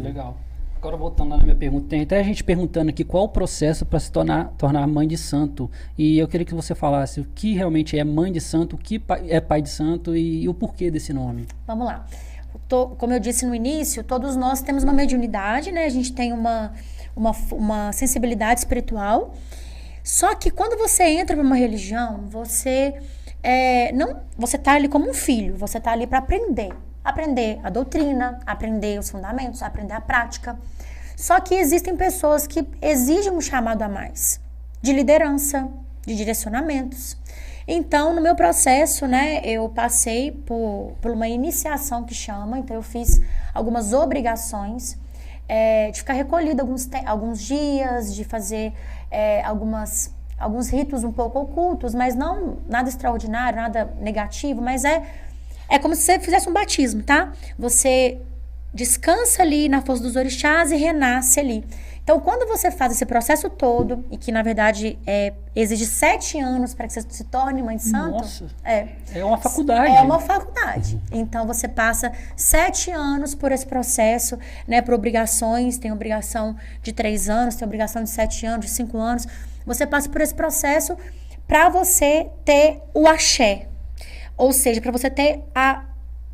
Legal. Agora voltando lá na minha pergunta, tem até a gente perguntando aqui qual o processo para se tornar mãe de santo. E eu queria que você falasse o que realmente é mãe de santo, o que é pai de santo e o porquê desse nome. Vamos lá. Como eu disse no início, todos nós temos uma mediunidade, né? A gente tem uma sensibilidade espiritual. Só que quando você entra para uma religião, você está ali como um filho, você está ali para aprender. Aprender a doutrina, aprender os fundamentos, aprender a prática. Só que existem pessoas que exigem um chamado a mais, de liderança, de direcionamentos. Então, no meu processo, né, eu passei por uma iniciação que chama, então eu fiz algumas obrigações, de ficar recolhida alguns dias, de fazer alguns ritos um pouco ocultos, mas não nada extraordinário, nada negativo, mas é como se você fizesse um batismo, tá? Você descansa ali na força dos orixás e renasce ali. Então, quando você faz esse processo todo, e que na verdade exige 7 anos para que você se torne mãe de santo. Nossa, é uma faculdade. É uma faculdade. Então, você passa 7 anos por esse processo, né, por obrigações. Tem obrigação de 3 anos, tem obrigação de 7 anos, de 5 anos. Você passa por esse processo para você ter o axé. Ou seja, para você ter a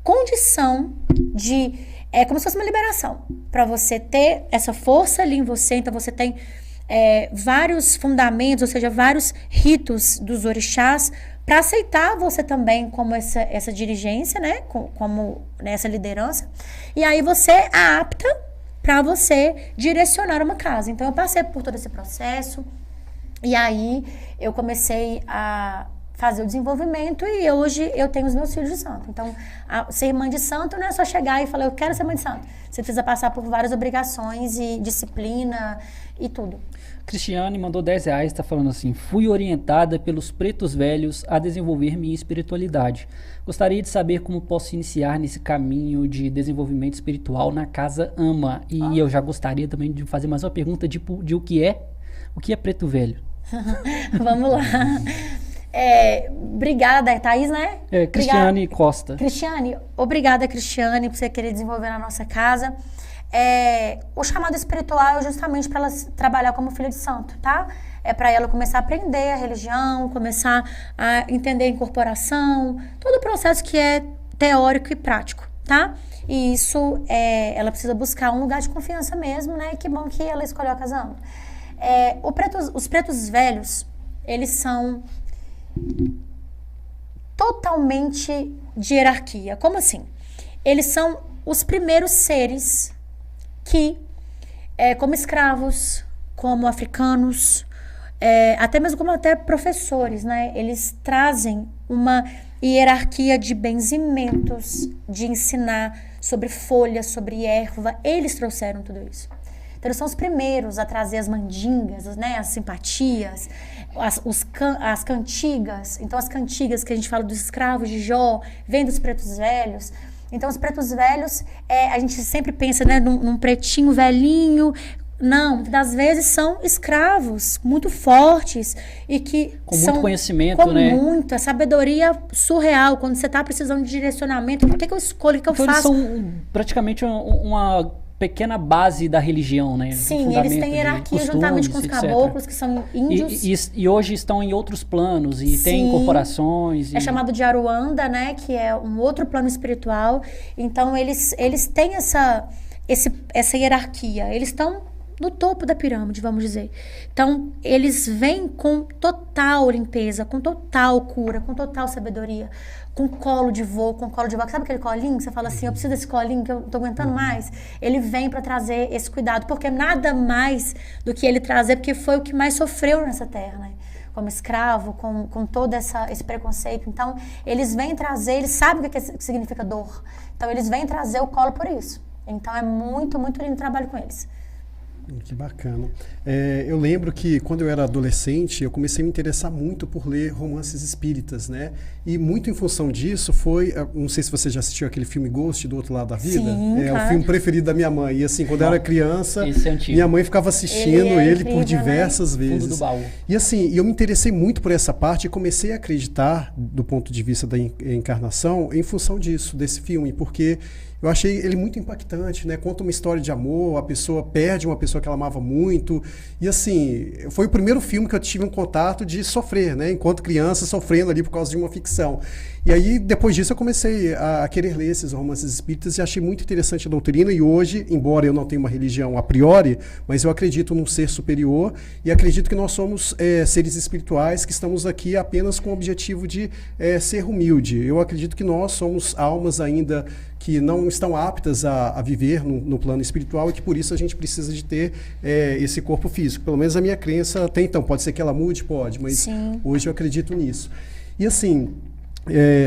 condição de... É como se fosse uma liberação. Para você ter essa força ali em você. Então, você tem vários fundamentos, ou seja, vários ritos dos orixás para aceitar você também como essa dirigência, né? Como essa liderança. E aí, você é apta para você direcionar uma casa. Então, eu passei por todo esse processo. E aí, eu comecei a fazer o desenvolvimento e hoje eu tenho os meus filhos de santo. Então, ser mãe de santo não é só chegar e falar, eu quero ser mãe de santo. Você precisa passar por várias obrigações e disciplina e tudo. Cristiane mandou R$10, está falando assim: fui orientada pelos pretos velhos a desenvolver minha espiritualidade. Gostaria de saber como posso iniciar nesse caminho de desenvolvimento espiritual na Casa Ama. E eu já gostaria também de fazer mais uma pergunta de o que é preto velho? Vamos lá. Obrigada, Thaís, né? Cristiane Costa. Cristiane, obrigada, Cristiane, por você querer desenvolver na nossa casa. O chamado espiritual é justamente para ela trabalhar como filha de santo, tá? É para ela começar a aprender a religião, começar a entender a incorporação, todo o processo que é teórico e prático, tá? E isso, ela precisa buscar um lugar de confiança mesmo, né? E que bom que ela escolheu a Casa Ama. Os pretos velhos, eles são totalmente de hierarquia. Como assim? Eles são os primeiros seres que, como escravos, como africanos, até mesmo como até professores, né? Eles trazem uma hierarquia de benzimentos, de ensinar sobre folhas, sobre erva. Eles trouxeram tudo isso. Então, eles são os primeiros a trazer as mandingas, né? As simpatias, as cantigas. Então, as cantigas que a gente fala dos escravos de Jó, vem dos pretos velhos. Então, os pretos velhos, a gente sempre pensa, né, num pretinho velhinho. Não, das vezes são escravos muito fortes e que com muito conhecimento, né? Com muita sabedoria surreal. Quando você está precisando de direcionamento, o que eu escolho, o que eu faço? Eles são praticamente uma pequena base da religião, né? Sim, eles têm hierarquia juntamente com os caboclos, que são índios. E hoje estão em outros planos e tem incorporações. É chamado de Aruanda, né? Que é um outro plano espiritual. Então, eles têm essa hierarquia. Eles estão no topo da pirâmide, vamos dizer. Então, eles vêm com total limpeza, com total cura, com total sabedoria, com colo de vô. Sabe aquele colinho que você fala assim, eu preciso desse colinho que eu não tô aguentando mais? Ele vem para trazer esse cuidado, porque nada mais do que ele trazer, porque foi o que mais sofreu nessa terra, né? Como escravo, com todo esse preconceito. Então, eles vêm trazer, eles sabem o que significa dor. Então, eles vêm trazer o colo por isso. Então, é muito, muito lindo o trabalho com eles. Que bacana. Eu lembro que quando eu era adolescente, eu comecei a me interessar muito por ler romances espíritas, né? E muito em função disso foi, não sei se você já assistiu aquele filme Ghost, Do Outro Lado da Vida. Sim, claro. O filme preferido da minha mãe. E assim, quando eu era criança, minha mãe ficava assistindo ele por diversas vezes. Fundo do baú. E assim, eu me interessei muito por essa parte e comecei a acreditar, do ponto de vista da encarnação, em função disso, desse filme, porque Eu achei ele muito impactante, né? Conta uma história de amor, a pessoa perde uma pessoa que ela amava muito. E assim, foi o primeiro filme que eu tive um contato de sofrer, né? Enquanto criança, sofrendo ali por causa de uma ficção. E aí, depois disso, eu comecei a querer ler esses romances espíritas e achei muito interessante a doutrina. E hoje, embora eu não tenha uma religião a priori, mas eu acredito num ser superior e acredito que nós somos seres espirituais que estamos aqui apenas com o objetivo de ser humilde. Eu acredito que nós somos almas ainda que não estão aptas a viver no plano espiritual e que por isso a gente precisa de ter esse corpo físico. Pelo menos a minha crença tem, então, pode ser que ela mude, pode, mas Sim. hoje eu acredito nisso. E assim,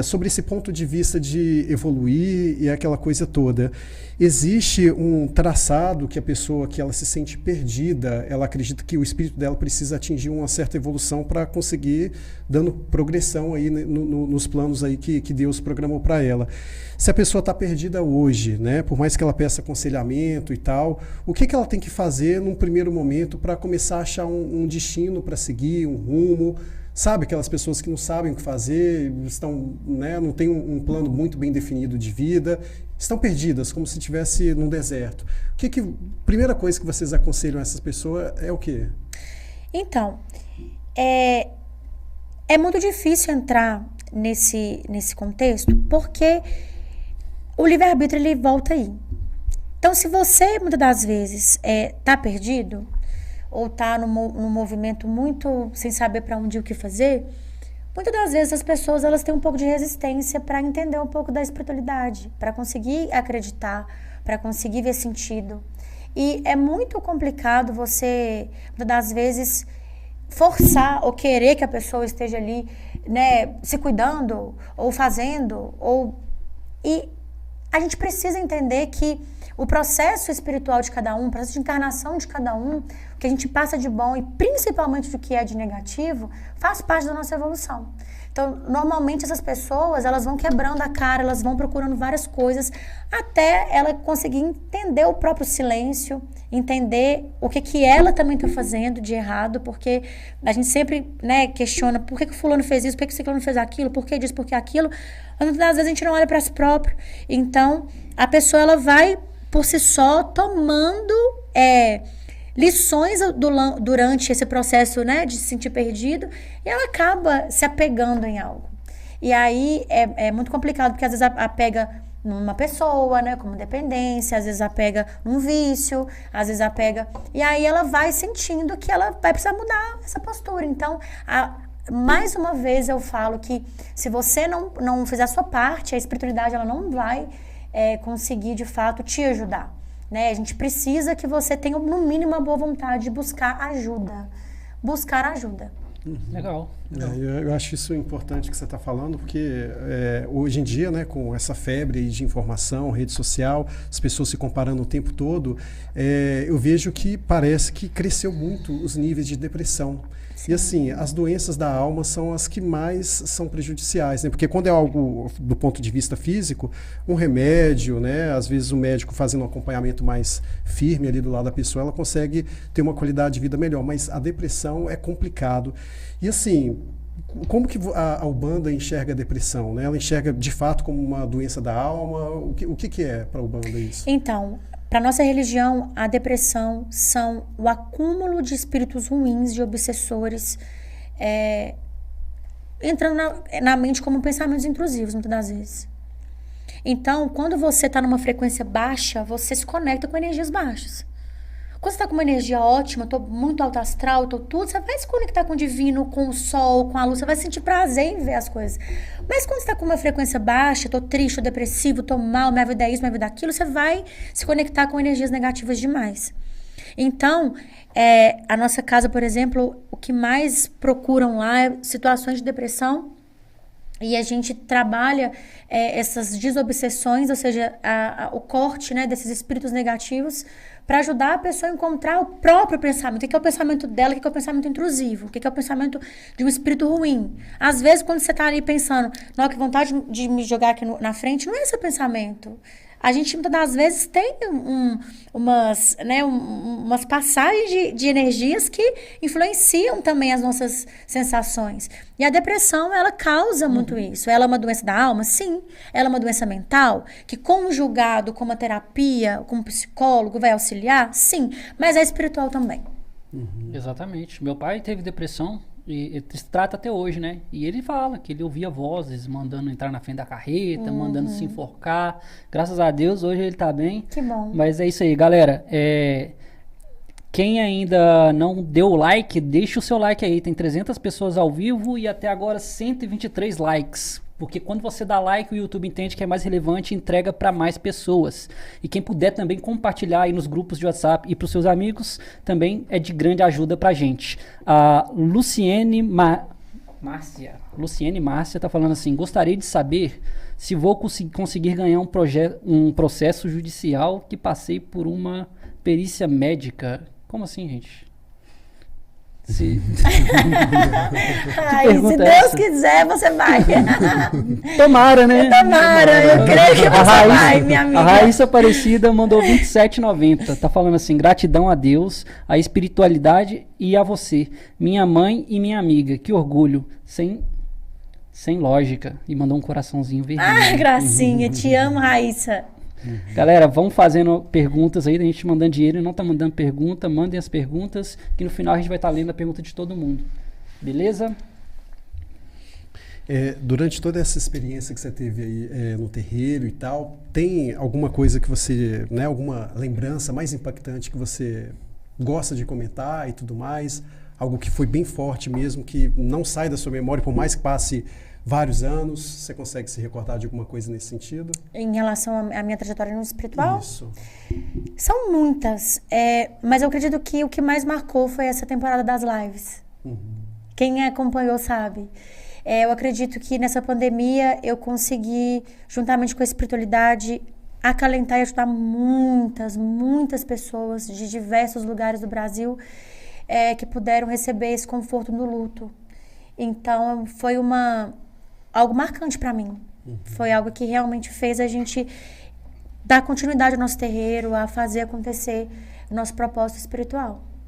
sobre esse ponto de vista de evoluir e aquela coisa toda, existe um traçado que a pessoa que ela se sente perdida, ela acredita que o espírito dela precisa atingir uma certa evolução para conseguir dando progressão aí nos planos aí que Deus programou para ela. Se a pessoa está perdida hoje, né, por mais que ela peça aconselhamento e tal, o que ela tem que fazer num primeiro momento para começar a achar um destino para seguir, um rumo? Sabe, aquelas pessoas que não sabem o que fazer, estão, né, não têm um plano muito bem definido de vida, estão perdidas, como se estivesse num deserto. Primeira coisa que vocês aconselham a essas pessoas é o quê? Então, é muito difícil entrar nesse contexto, porque o livre-arbítrio, ele volta aí. Então, se você, muitas das vezes, tá perdido, ou tá num movimento muito sem saber para onde ir, o que fazer, muitas das vezes as pessoas, elas têm um pouco de resistência para entender um pouco da espiritualidade, para conseguir acreditar, para conseguir ver sentido. E é muito complicado você, muitas das vezes, forçar ou querer que a pessoa esteja ali, né, se cuidando, ou fazendo, e a gente precisa entender que o processo espiritual de cada um, o processo de encarnação de cada um, o que a gente passa de bom e principalmente do que é de negativo, faz parte da nossa evolução. Então, normalmente essas pessoas, elas vão quebrando a cara, elas vão procurando várias coisas, até ela conseguir entender o próprio silêncio, entender o que ela também está fazendo de errado, porque a gente sempre, né, questiona por que o fulano fez isso, por que o ciclano fez aquilo, por que disso, por que aquilo, mas às vezes a gente não olha para si próprio. Então, a pessoa, ela vai por si só tomando lições durante esse processo, né, de se sentir perdido, e ela acaba se apegando em algo. E aí é muito complicado, porque às vezes apega numa pessoa, né, como dependência, às vezes apega num vício, às vezes apega... E aí ela vai sentindo que ela vai precisar mudar essa postura. Então, mais uma vez eu falo que se você não fizer a sua parte, a espiritualidade, ela não vai conseguir, de fato, te ajudar. Né? A gente precisa que você tenha, no mínimo, uma boa vontade de buscar ajuda. Buscar ajuda. Legal. Eu acho isso importante que você está falando, porque hoje em dia, né, com essa febre aí de informação, rede social, as pessoas se comparando o tempo todo, eu vejo que parece que cresceu muito os níveis de depressão. Sim. E assim, as doenças da alma são as que mais são prejudiciais, né? Porque quando é algo do ponto de vista físico, um remédio, né? Às vezes o médico fazendo um acompanhamento mais firme ali do lado da pessoa, ela consegue ter uma qualidade de vida melhor, mas a depressão é complicado. E assim, como que a Umbanda enxerga a depressão, né? Ela enxerga de fato como uma doença da alma? O que é para a Umbanda isso? Então, para nossa religião, a depressão são o acúmulo de espíritos ruins, de obsessores, entrando na mente como pensamentos intrusivos, muitas das vezes. Então, quando você está numa frequência baixa, você se conecta com energias baixas. Quando você está com uma energia ótima, estou muito alto astral, estou tudo, você vai se conectar com o divino, com o sol, com a luz, você vai sentir prazer em ver as coisas. Mas quando você está com uma frequência baixa, estou triste, estou depressivo, estou mal, minha vida é isso, minha vida é aquilo, você vai se conectar com energias negativas demais. Então, a nossa casa, por exemplo, o que mais procuram lá é situações de depressão, e a gente trabalha essas desobsessões, ou seja, o corte, né, desses espíritos negativos, para ajudar a pessoa a encontrar o próprio pensamento. O que é o pensamento dela, o que é o pensamento intrusivo, o que é o pensamento de um espírito ruim. Às vezes, quando você está ali pensando, não, que vontade de me jogar aqui na frente, não é esse o pensamento. a gente muitas das vezes tem umas passagens de energias que influenciam também as nossas sensações. E a depressão, ela causa muito isso. Ela é uma doença da alma? Sim. Ela é uma doença mental? Que conjugado com uma terapia, com um psicólogo, vai auxiliar? Sim. Mas é espiritual também. Exatamente. Meu pai teve depressão e se trata até hoje, né? E ele fala que ele ouvia vozes mandando entrar na frente da carreta, mandando se enforcar. Graças a Deus, hoje ele tá bem. Que bom. Mas é isso aí, galera. Quem ainda não deu o like, deixa o seu like aí. Tem 300 pessoas ao vivo e até agora 123 likes. Porque quando você dá like, o YouTube entende que é mais relevante e entrega para mais pessoas. E quem puder também compartilhar aí nos grupos de WhatsApp e para os seus amigos, também é de grande ajuda pra gente. A Luciene Márcia tá falando assim: gostaria de saber se vou conseguir ganhar um processo judicial que passei por uma perícia médica. Como assim, gente? Se Deus quiser, você vai. Tomara, né? Tomara, eu creio que você vai, minha amiga. A Raíssa Aparecida mandou 27,90. Tá falando assim: gratidão a Deus, à espiritualidade e a você, minha mãe e minha amiga. Que orgulho, sem lógica. E mandou um coraçãozinho vermelho. Gracinha, te amo, Raíssa. Galera, vão fazendo perguntas aí, a gente mandando dinheiro, não tá mandando pergunta, mandem as perguntas, que no final a gente vai estar lendo a pergunta de todo mundo. Beleza? Durante toda essa experiência que você teve aí no terreiro e tal, tem alguma coisa que você, né, alguma lembrança mais impactante que você gosta de comentar e tudo mais? Algo que foi bem forte mesmo, que não sai da sua memória, por mais que passe vários anos, você consegue se recordar de alguma coisa nesse sentido? Em relação à minha trajetória no espiritual? Isso. São muitas, mas eu acredito que o que mais marcou foi essa temporada das lives. Quem acompanhou sabe. Eu acredito que nessa pandemia eu consegui, juntamente com a espiritualidade, acalentar e ajudar muitas pessoas de diversos lugares do Brasil que puderam receber esse conforto no luto. Então, foi algo marcante para mim. Foi algo que realmente fez a gente dar continuidade ao nosso terreiro, a fazer acontecer o nosso propósito espiritual.